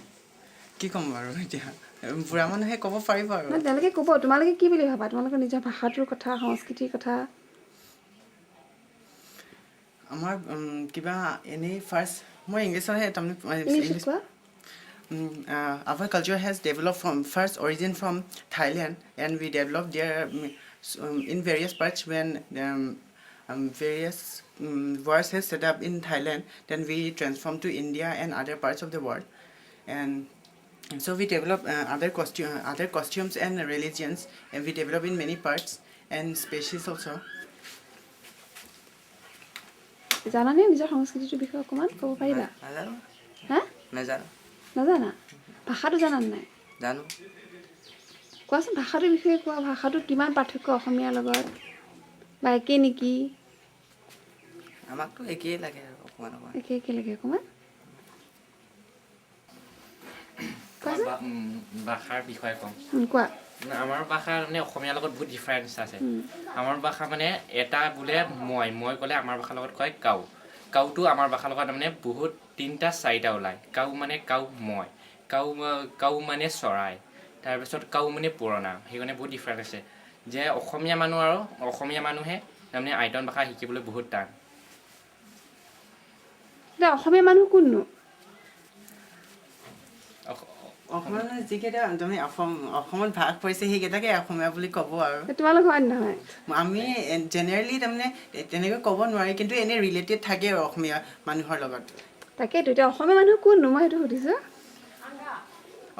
Speaker 15: কি ক'ম বাৰু এতিয়া বুঢ়া মানুহে ক'ব পাৰিব আৰু
Speaker 7: তেওঁলোকে ক'ব তোমালোকে কি বুলি ভাবা তোমালোকৰ নিজৰ ভাষাটোৰ কথা সংস্কৃতিৰ কথা
Speaker 15: আমাৰ কিবা এনেই ফাৰ্ষ্ট মই ইংলিছতহে তাৰমানে our culture has developed from first origin from Thailand and we developed there in various parts when various wars has set up in Thailand then we transformed to India and other parts of the world and so we develop other costumes and religions and we develop in many parts and species also
Speaker 7: জানানে নিজৰ সংস্কৃতিটোৰ বিষয়ে অকণমান ক'ব পাৰিবা হা নাজানা ভাষাটো জানা নাই
Speaker 15: জানো
Speaker 7: কোৱাচোন ভাষাটোৰ বিষয়ে কোৱা ভাষাটো কিমান পাৰ্থক্য অসমীয়াৰ লগত বা একে নেকি
Speaker 15: আমাকতো একেই লাগে আৰু অকণমান
Speaker 7: একে লাগে অকণমান
Speaker 16: ভাষাৰ বিষয়ে ক'ম
Speaker 7: কোৱা
Speaker 16: আমাৰ ভাষাৰ মানে অসমীয়াৰ লগত বহুত ডিফাৰেঞ্চ আছে আমাৰ ভাষা মানে এটা বোলে মই ক'লে আমাৰ ভাষাৰ লগত কয় কাউ কাউটো আমাৰ ভাষাৰ লগত মানে বহুত 3টা 4টা ওলায় কাউ মানে কাউ মই কাউ মানে চৰাই তাৰপিছত কাউ মানে পুৰণা সেইকাৰণে বহুত ডিফাৰেঞ্চ আছে যে অসমীয়া মানুহ আৰু অসমীয়া মানুহে তাৰমানে আইটন ভাষা শিকিবলৈ বহুত টান
Speaker 7: অসমীয়া মানুহ কোননো
Speaker 15: অসমীয়া যিকেইটা তাৰমানে অসমত ভাগ পৰিছে সেইকেইটাকে অসমীয়া বুলি ক'ব আৰু
Speaker 7: তোমালোক হয় নহয়
Speaker 15: আমি জেনেৰেলি তাৰমানে তেনেকৈ ক'ব নোৱাৰি কিন্তু এনেই ৰিলেটেড থাকে আৰু অসমীয়া মানুহৰ লগত
Speaker 7: তাকেইতো এতিয়া অসমীয়া মানুহ কোননো মই সেইটো সুধিছোঁ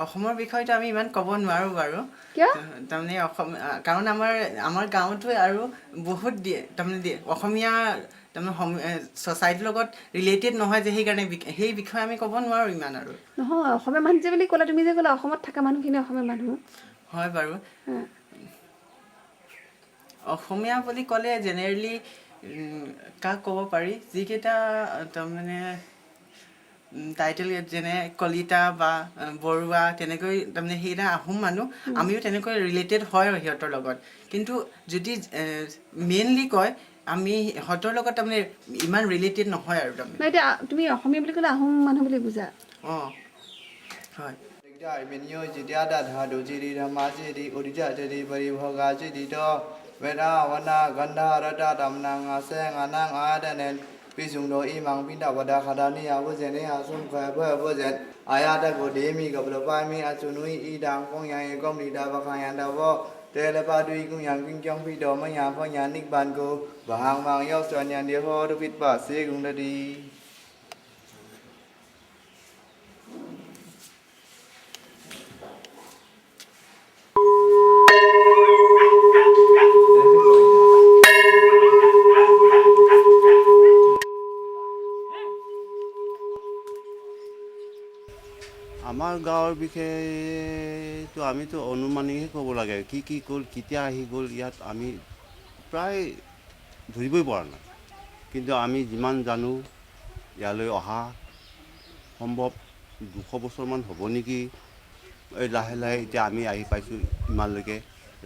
Speaker 15: অসমৰ বিষয়টো আমি ইমান ক'ব নোৱাৰোঁ বাৰু তাৰমানে কাৰণ আমাৰ গাঁৱতো আৰু বহুত তাৰমানে অসমীয়া তাৰমানে ছ'চাইটিৰ লগত ৰিলেটেড নহয় যে সেইকাৰণে সেই বিষয়ে আমি ক'ব নোৱাৰোঁ ইমান আৰু
Speaker 7: নহয় অসমীয়া মানুহ যে বুলি ক'লা তুমি যে ক'লা অসমত থকা মানুহখিনি অসমীয়া মানুহ
Speaker 15: হয় বাৰু অসমীয়া বুলি ক'লে জেনেৰেলি কাক ক'ব পাৰি যিকেইটা তাৰমানে টাইটেল যেনে কলিতা বা বৰুৱা তেনেকৈ তাৰমানে সেইকেইটা আহোম মানুহ আমিও তেনেকৈ ৰিলেটেড হয় সিহঁতৰ লগত কিন্তু যদি মেইনলি কয় আমি সিহঁতৰ লগত তাৰমানে ইমান ৰিলেটেড নহয় আৰু তাৰমানে
Speaker 7: এতিয়া তুমি অসমীয়া বুলি ক'লে আহোম মানুহ বুলি বুজা
Speaker 15: হয়
Speaker 2: যেতিয়া দাধা দুজিৰি ধমাজিৰি উৰিজাজিৰি বৰি ভগাজিৰি দ বেৰা ৱানা গন্ধা ৰতা দামনাং আছে আনাং আদানেন
Speaker 17: Pisungdo imang pinda wada kadani awu jene asum kaya jen ayata go demi gablo pami asunui idang kong yang egom di dawa kayan dawa telepadu ikung yang kingyong pido manya panya nik bango bahang mang yok suan yang dia ho du fit ba se gung dadi
Speaker 18: আমাৰ গাঁৱৰ বিষয়েতো আমিতো অনুমানিকহে ক'ব লাগে কি গ'ল কেতিয়া আহি গ'ল ইয়াত আমি প্ৰায় ধৰিবই পৰা নাই কিন্তু আমি যিমান জানো ইয়ালৈ অহা সম্ভৱ 200 বছৰমান হ'ব নেকি এই লাহে লাহে এতিয়া আমি আহি পাইছোঁ ইমানলৈকে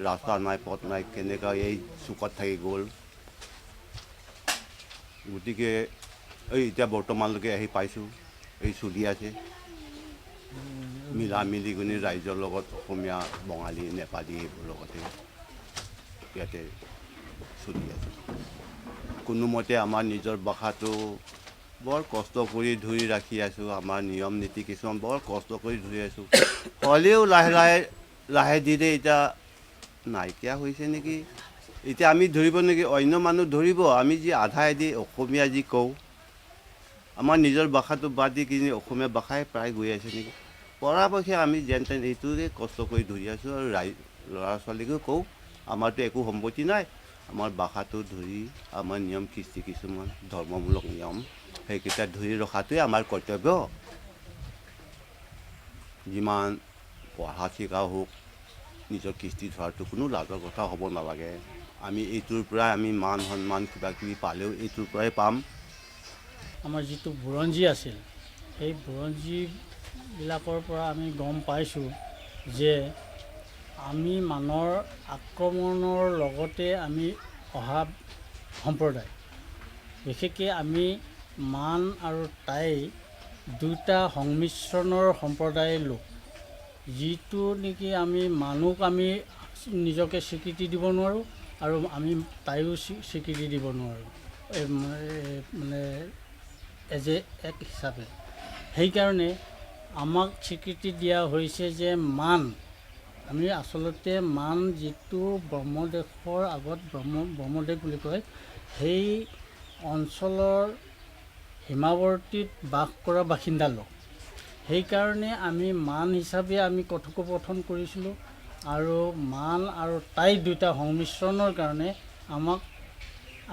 Speaker 18: ৰাস্তা নাই পথ নাই কেনেকৈ এই চুকত থাকি গ'ল গতিকে এই এতিয়া বৰ্তমানলৈকে আহি পাইছোঁ এই চলি আছে মিলা মিলি গুণি ৰাইজৰ লগত অসমীয়া বঙালী নেপালী এইবোৰ লগতে ইয়াতে চলি আছে কোনোমতে আমাৰ নিজৰ ভাষাটো বৰ কষ্ট কৰি ধৰি ৰাখি আছোঁ আমাৰ নিয়ম নীতি কিছুমান বৰ কষ্ট কৰি ধৰি আছোঁ হ'লেও লাহে ধীৰে এতিয়া নাইকিয়া হৈছে নেকি এতিয়া আমি ধৰিব নেকি অন্য মানুহ ধৰিব আমি যি আধাইদি অসমীয়া যি কওঁ আমাৰ নিজৰ ভাষাটো বাদ দি কিনি অসমীয়া ভাষাই প্ৰায় গৈ আছে নেকি পৰাপক্ষে আমি যেন তেন এইটোৰে কষ্ট কৰি ধৰি আছোঁ আৰু ল'ৰা ছোৱালীকো কওঁ আমাৰতো একো সম্পত্তি নাই আমাৰ ভাষাটো ধৰি আমাৰ নিয়ম কৃষ্টি কিছুমান ধৰ্মমূলক নিয়ম সেইকেইটা ধৰি ৰখাটোৱে আমাৰ কৰ্তব্য যিমান পঢ়া শিকা হওক নিজৰ কৃষ্টি ধৰাটো কোনো লাজৰ কথা হ'ব নালাগে আমি এইটোৰ পৰাই আমি মান সন্মান কিবা কিবি পালেও এইটোৰ পৰাই পাম
Speaker 19: আমাৰ যিটো বুৰঞ্জী আছিল সেই বুৰঞ্জীবিলাকৰ পৰা আমি গম পাইছোঁ যে আমি মানৰ আক্ৰমণৰ লগতে আমি অহা সম্প্ৰদায় বিশেষকৈ আমি মান আৰু টাই দুটা সংমিশ্ৰণৰ সম্প্ৰদায়ৰ লোক যিটো নেকি আমি মানুহ আমি নিজকে স্বীকৃতি দিব নোৱাৰোঁ আৰু আমি তাইও স্বীকৃতি দিব নোৱাৰোঁ মানে এজ এক হিচাপে সেইকাৰণে আমাক স্বীকৃতি দিয়া হৈছে যে মান আমি আচলতে মান যিটো ব্ৰহ্মদেশৰ আগত ব্ৰহ্মদেশ বুলি কয় সেই অঞ্চলৰ সীমাৱৰ্তীত বাস কৰা বাসিন্দা লোক সেইকাৰণে আমি মান হিচাপে আমি কথোপকথন কৰিছিলোঁ আৰু মান আৰু টাই দুটা সংমিশ্ৰণৰ কাৰণে আমাক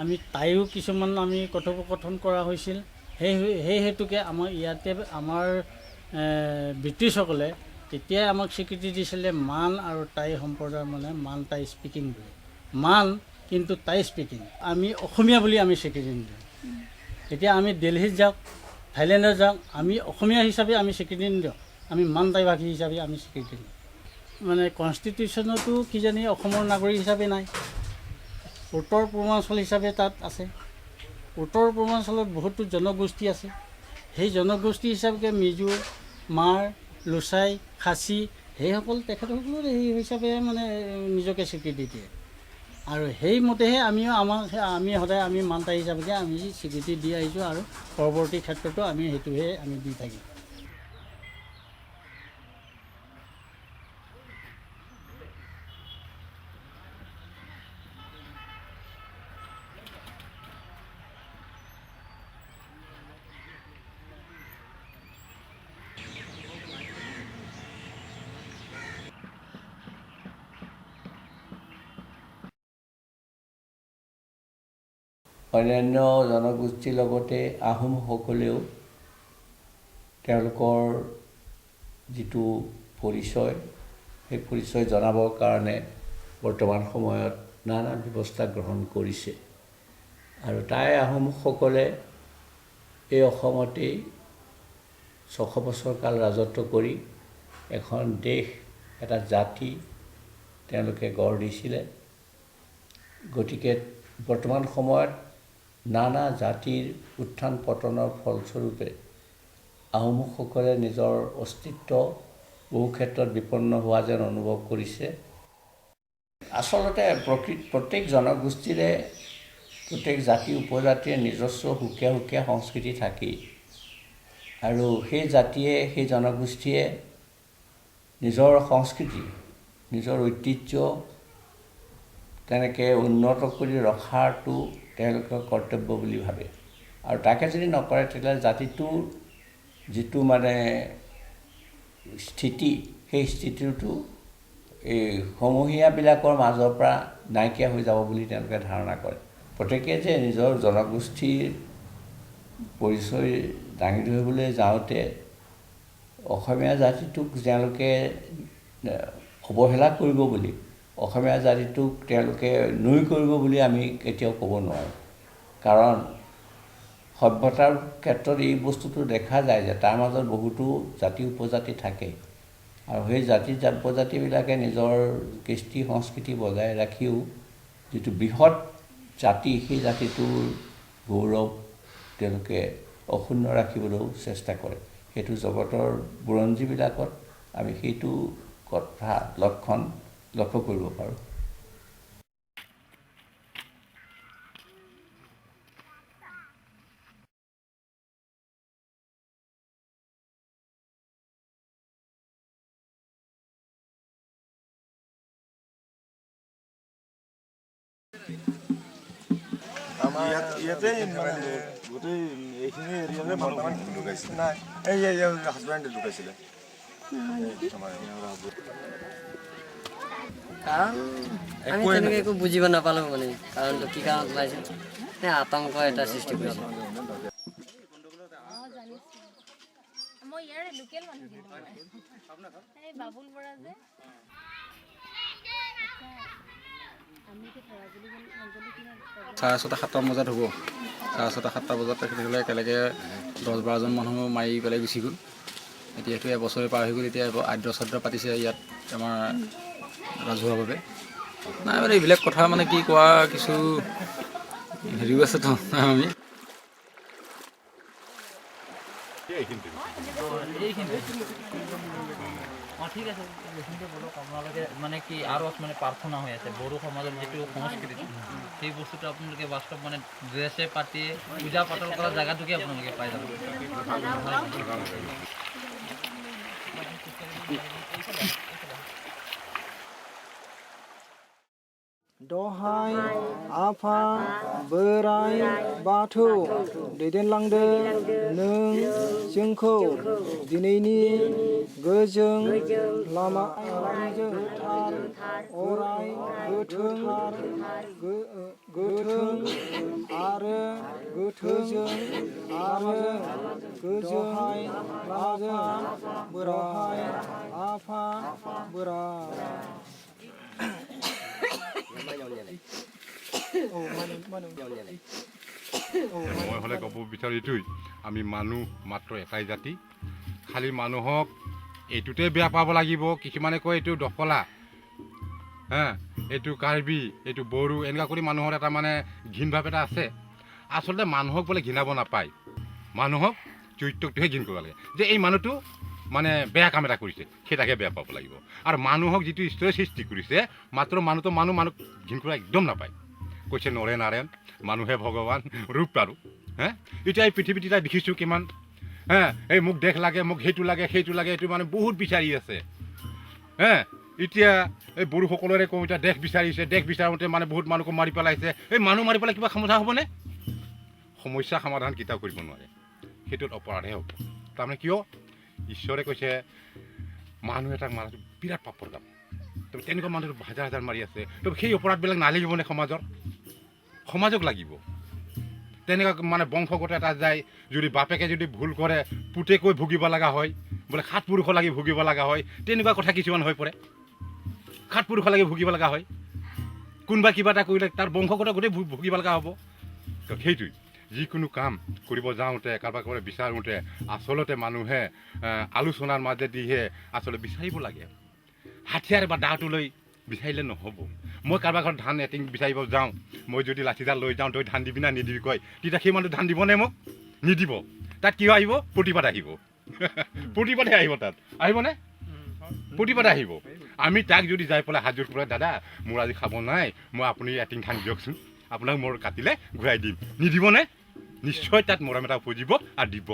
Speaker 19: আমি তাইও কিছুমান আমি কথোপকথন কৰা হৈছিল সেই হেতুকে আমাৰ ইয়াতে আমাৰ ব্ৰিটিছসকলে তেতিয়াই আমাক স্বীকৃতি দিছিলে মান আৰু টাই সম্প্ৰদায় মানে মান টাই স্পিকিং বুলি মান কিন্তু টাই স্পিকিং আমি অসমীয়া বুলি আমি স্বীকৃতি নিদিওঁ এতিয়া আমি দিল্লীত যাওক থাইলেণ্ডত যাওক আমি অসমীয়া হিচাপে আমি স্বীকৃতি নিদিওঁ আমি মান টাই ভাষী হিচাপে আমি স্বীকৃতি দিওঁ মানে কনষ্টিটিউশ্যনতো কিজানি অসমৰ নাগৰিক হিচাপে নাই উত্তৰ পূৰ্বাঞ্চল হিচাপে তাত আছে উত্তৰ পূৰ্বাঞ্চলত বহুতো জনগোষ্ঠী আছে সেই জনগোষ্ঠী হিচাপে মিজো মাৰ লোচাই খাচী সেইসকল তেখেতসকলৰ সেই হিচাপে মানে নিজকে স্বীকৃতি দিয়ে আৰু সেইমতেহে আমি সদায় আমি মানটা হিচাপে আমি স্বীকৃতি দি আহিছোঁ আৰু পৰৱৰ্তী ক্ষেত্ৰতো আমি সেইটোহে আমি দি থাকিম
Speaker 20: অন্যান্য জনগোষ্ঠীৰ লগতে আহোমসকলেও তেওঁলোকৰ যিটো পৰিচয় সেই পৰিচয় জনাবৰ কাৰণে বৰ্তমান সময়ত নানা ব্যৱস্থা গ্ৰহণ কৰিছে আৰু টাই আহোমসকলে এই অসমতেই 600 বছৰ কাল ৰাজত্ব কৰি এখন দেশ এটা জাতি তেওঁলোকে গঢ় দিছিলে গতিকে বৰ্তমান সময়ত নানা জাতিৰ উত্থান পতনৰ ফলস্বৰূপে আহোমসকলে নিজৰ অস্তিত্ব বহু ক্ষেত্ৰত বিপন্ন হোৱা যেন অনুভৱ কৰিছে আচলতে প্ৰত্যেক জনগোষ্ঠীৰে প্ৰত্যেক জাতি উপজাতিৰ নিজস্ব সুকীয়া সুকীয়া সংস্কৃতি থাকেই আৰু সেই জাতিয়ে সেই জনগোষ্ঠীয়ে নিজৰ সংস্কৃতি নিজৰ ঐতিহ্য তেনেকৈ উন্নত কৰি ৰখাটো তেওঁলোকৰ কৰ্তব্য বুলি ভাবে আৰু তাকে যদি নকৰে তেতিয়াহ'লে জাতিটোৰ যিটো মানে স্থিতি সেই স্থিতিটো এই সমূহীয়াবিলাকৰ মাজৰ পৰা নাইকিয়া হৈ যাব বুলি তেওঁলোকে ধাৰণা কৰে প্ৰত্যেকে যে নিজৰ জনগোষ্ঠীৰ পৰিচয় দাঙি ধৰিবলৈ যাওঁতে অসমীয়া জাতিটোক তেওঁলোকে অৱহেলা কৰিব বুলি অসমীয়া জাতিটোক তেওঁলোকে নুই কৰিব বুলি আমি কেতিয়াও ক'ব নোৱাৰোঁ কাৰণ সভ্যতাৰ ক্ষেত্ৰত এই বস্তুটো দেখা যায় যে তাৰ মাজত বহুতো জাতি উপজাতি থাকে আৰু সেই জাতি উপজাতিবিলাকে নিজৰ কৃষ্টি সংস্কৃতি বজাই ৰাখিও যিটো বৃহৎ জাতি সেই জাতিটোৰ গৌৰৱ তেওঁলোকে অক্ষুণ্ণ ৰাখিবলৈও চেষ্টা কৰে সেইটো জগতৰ বুৰঞ্জীবিলাকত আমি সেইটো কথা লক্ষ্য কৰিব পাৰোঁ
Speaker 21: ইয়াতে মানে গোটেই এইখিনি এৰিয়াৰে বৰ্তমান ঢুকাইছিলে নাই এই হাজবেণ্ডে ঢুকাইছিলে
Speaker 22: কাৰণ আমি তেনেকৈ একো বুজিব নাপালোঁ মানে কাৰণটো কি কাৰণত ওলাইছিল আতংক এটা সৃষ্টি কৰিছে
Speaker 23: চাৰে 6-7 বজাত হ'ব চাৰে 6-7 বজাত তেখেতসকলে একেলগে 10-12জন মানুহ মাৰি পেলাই গুচি গ'ল এতিয়াতো এবছৰে পাৰ হৈ গ'ল এতিয়া আদ্য শ্ৰাদ্ধ পাতিছে ইয়াত আমাৰ ৰাজহুৱাভাৱে নাই মানে এইবিলাক কথা মানে কি কোৱা কিছু হেৰিও আছে আমি
Speaker 24: ঠিক আছে এইখিনিতে বলক আপোনালোকে মানে কি আৰু মানে প্ৰাৰ্থনা হৈ আছে বড়ো সমাজৰ যিটো সংস্কৃতি সেই বস্তুটো আপোনালোকে বাস্তৱ মানে ড্ৰেছে পাতি পূজা পাতল কৰা জেগাটোকে আপোনালোকে পাই যাব
Speaker 25: दहाय आफा बोराय बाथौ दैदेनलांदो नों जोंखौ दिनैनि गोजों लामाजों थार अराय गोथों आरो गोथों आरो गोजोहाय लामाजों बोराय आफा बोराय
Speaker 26: মই হ'লে ক'ব বিচাৰোঁ এইটোৱেই আমি মানুহ মাত্ৰ এটাই জাতি খালি মানুহক এইটোতে বেয়া পাব লাগিব কিছুমানে কয় এইটো দফলা এইটো কাৰ্বি এইটো বড়ো এনেকুৱা কৰি মানুহৰ এটা মানে ঘিণ ভাৱ এটা আছে আচলতে মানুহক বোলে ঘিণাব নাপায় মানুহক চৰিত্ৰটোহে ঘিণ কৰিব লাগে যে এই মানুহটো মানে বেয়া কাম এটা কৰিছে সেইটাকে বেয়া পাব লাগিব আৰু মানুহক যিটো ঈশ্বৰে সৃষ্টি কৰিছে মাত্ৰ মানুহ ঘিণ কৰা একদম নাপায় কৈছে নৰে নাৰায়ণ মানুহে ভগৱান ৰূপ আৰু এতিয়া এই পৃথিৱীত এতিয়া দেখিছোঁ কিমান এই মোক দেশ লাগে মোক সেইটো লাগে এইটো মানে বহুত বিচাৰি আছে এতিয়া এই বড়োসকলৰে কওঁ এতিয়া দেশ বিচাৰিছে দেশ বিচাৰোঁতে মানে বহুত মানুহক মাৰি পেলাইছে এই মানুহ মাৰি পেলাই কিবা সমাধান হ'বনে সমস্যা সমাধান কেতিয়াও কৰিব নোৱাৰে সেইটোত অপৰাধহে হ'ব তাৰমানে কিয় ঈশ্বৰে কৈছে মানুহ এটাক মাৰাটো বিৰাট পাপৰ কাম তবে তেনেকুৱা মানুহ হাজাৰ হাজাৰ মাৰি আছে তবে সেই অপৰাধবিলাক নালাগিবনে সমাজক লাগিব তেনেকুৱা মানে বংশগত এটা যায় যদি বাপেকে যদি ভুল কৰে পুতেকৈ ভুগিব লগা হয় বোলে 7 পুৰুষ লাগি ভুগিব লগা হয় তেনেকুৱা কথা কিছুমান হৈ পৰে 7 পুৰুষ লাগি ভুগিব লগা হয় কোনোবা কিবা এটা কৰিলে তাৰ বংশগত গোটেই ভুগিব লগা হ'ব তো সেইটোৱেই যিকোনো কাম কৰিব যাওঁতে কাৰোবাক বিচাৰোঁতে আচলতে মানুহে আলোচনাৰ মাজেদিহে আচলতে বিচাৰিব লাগে হাথিয়াৰ বা দাটো লৈ বিচাৰিলে নহ'ব মই কাৰোবাৰ ঘৰত ধান এটিং বিচাৰিব যাওঁ মই যদি লাঠিডাল লৈ যাওঁ তই ধান দিবি না নিদিবি কয় তেতিয়া সেই মানুহটো ধান দিবনে মোক নিদিব তাত কিয় আহিব প্ৰতিবাদ আহিব প্ৰতিবাদহে আহিব তাত আহিবনে প্ৰতিবাদ আহিব আমি তাক যদি যাই পেলাই হাজোৰ পৰা দাদা মোৰ আজি খাব নাই মই আপুনি এটিং ধান দিয়কচোন আপোনাক মোৰ কাটিলে ঘূৰাই দিম নিদিবনে নিশ্চয় তাত মৰম এটা উপজিব আৰু দিব